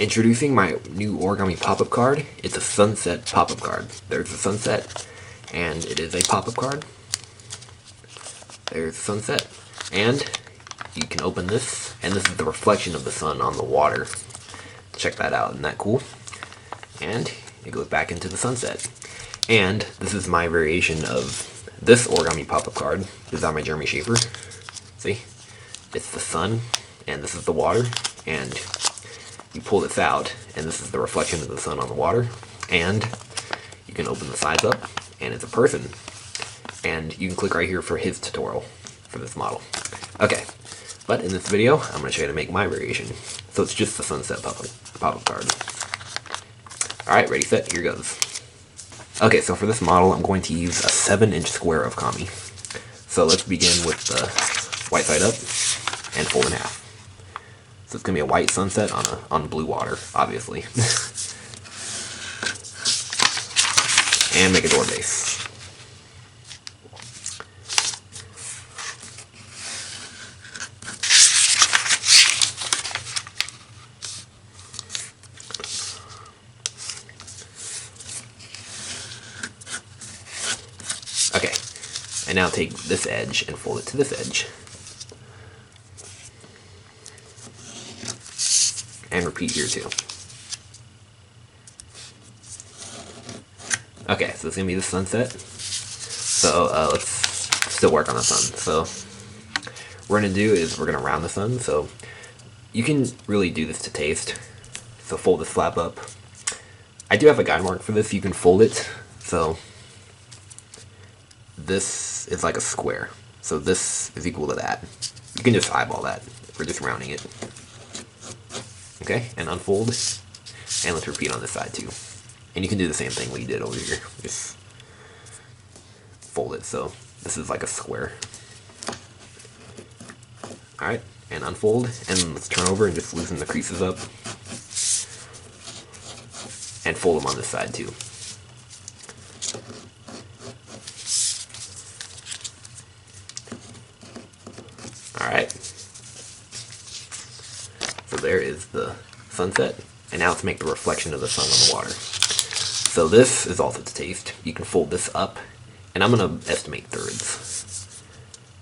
Introducing my new Origami pop-up card. It's a sunset pop-up card. There's the sunset, and it is a pop-up card. There's the sunset, and you can open this, and this is the reflection of the sun on the water. Check that out, isn't that cool? And it goes back into the sunset. And this is my variation of this Origami pop-up card. This is on my Jeremy Schaefer. See? It's the sun, and this is the water, and you pull this out, and this is the reflection of the sun on the water, and you can open the sides up, and it's a person. And you can click right here for his tutorial for this model. Okay, but in this video, I'm going to show you how to make my variation. So it's just the sunset pop-up card. Alright, ready, set, here goes. Okay, so for this model, I'm going to use a 7-inch square of kami. So let's begin with the white side up and fold in half. So it's going to be a white sunset on blue water, obviously. And make a door base. Okay, and now take this edge and fold it to this edge. And repeat here too. Okay, so it's going to be the sunset. So let's still work on the sun. So what we're going to do is we're going to round the sun. So you can really do this to taste. So fold this flap up. I do have a guide mark for this. You can fold it. So this is like a square. So this is equal to that. You can just eyeball that. We're just rounding it. Okay, and unfold, and let's repeat on this side too. And you can do the same thing we did over here. Just fold it, so this is like a square. Alright, and unfold, and let's turn over and just loosen the creases up. And fold them on this side too. Alright. So there is the sunset, and now let's make the reflection of the sun on the water. So this is also to taste. You can fold this up, and I'm going to estimate thirds.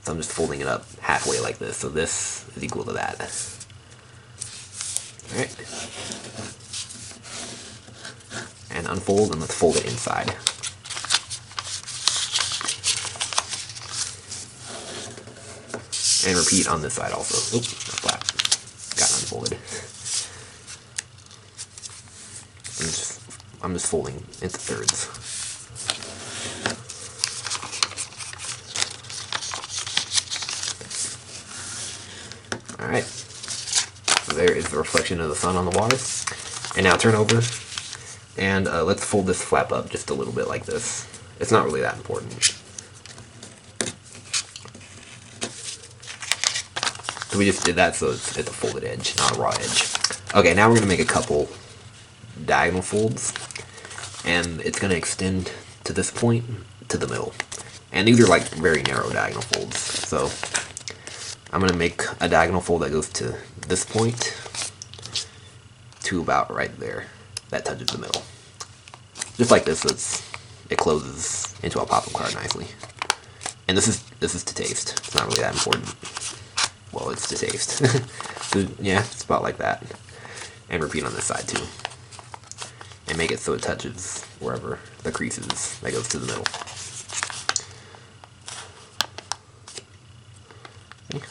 So I'm just folding it up halfway like this, so this is equal to that. Alright. And unfold, and let's fold it inside. And repeat on this side also. Oops, flat. Got unfolded. I'm just folding into thirds. Alright. So there is the reflection of the sun on the water. And now turn over. And let's fold this flap up just a little bit like this. It's not really that important. So we just did that so it's a folded edge, not a raw edge. Okay, now we're going to make a couple diagonal folds. And it's going to extend to this point, to the middle. And these are like very narrow diagonal folds. So I'm going to make a diagonal fold that goes to this point to about right there. That touches the middle. Just like this, so it closes into a pop-up card nicely. And this is to taste. It's not really that important. Well, it's to taste. So, yeah, it's about like that. And repeat on this side too. And make it so it touches wherever the crease is that goes to the middle.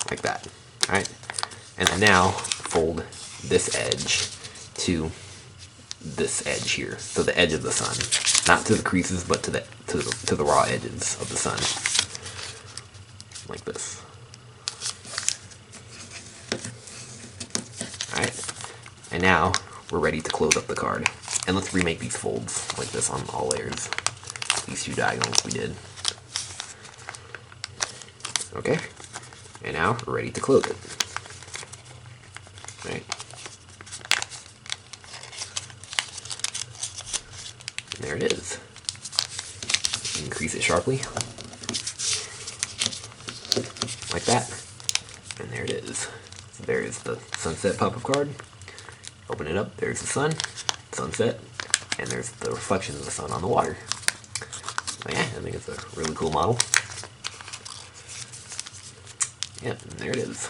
Like that. Alright. And then now fold this edge to this edge here. So the edge of the sun. Not to the creases, but to the raw edges of the sun. Like this. Alright, and now we're ready to close up the card. And let's remake these folds like this on all layers. These two diagonals we did. Okay, and now we're ready to close it. Alright. And there it is. Increase it sharply. Like that. And there it is. So there is the sunset pop-up card. Open it up, there's the sun, sunset, and there's the reflection of the sun on the water. So yeah, I think it's a really cool model. Yep, and there it is.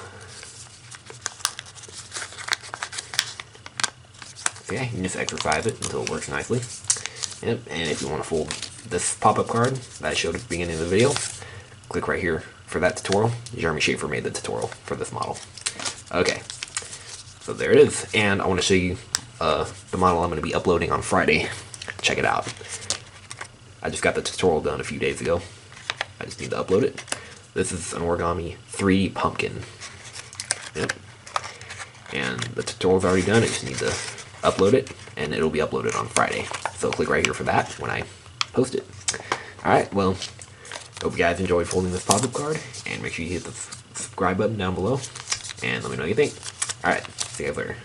So yeah, you can just exercise it until it works nicely. Yep, and if you want to fold this pop-up card that I showed at the beginning of the video, click right here for that tutorial. Jeremy Schaefer made the tutorial for this model. Okay, so there it is, and I want to show you the model I'm going to be uploading on Friday. Check it out. I just got the tutorial done a few days ago. I just need to upload it. This is an Origami 3 pumpkin. Yep. And the tutorial's already done. I just need to upload it, and it'll be uploaded on Friday. So click right here for that when I post it. Alright, well, hope you guys enjoyed folding this pop-up card, and make sure you hit the subscribe button down below, and let me know what you think. Alright, see you guys later.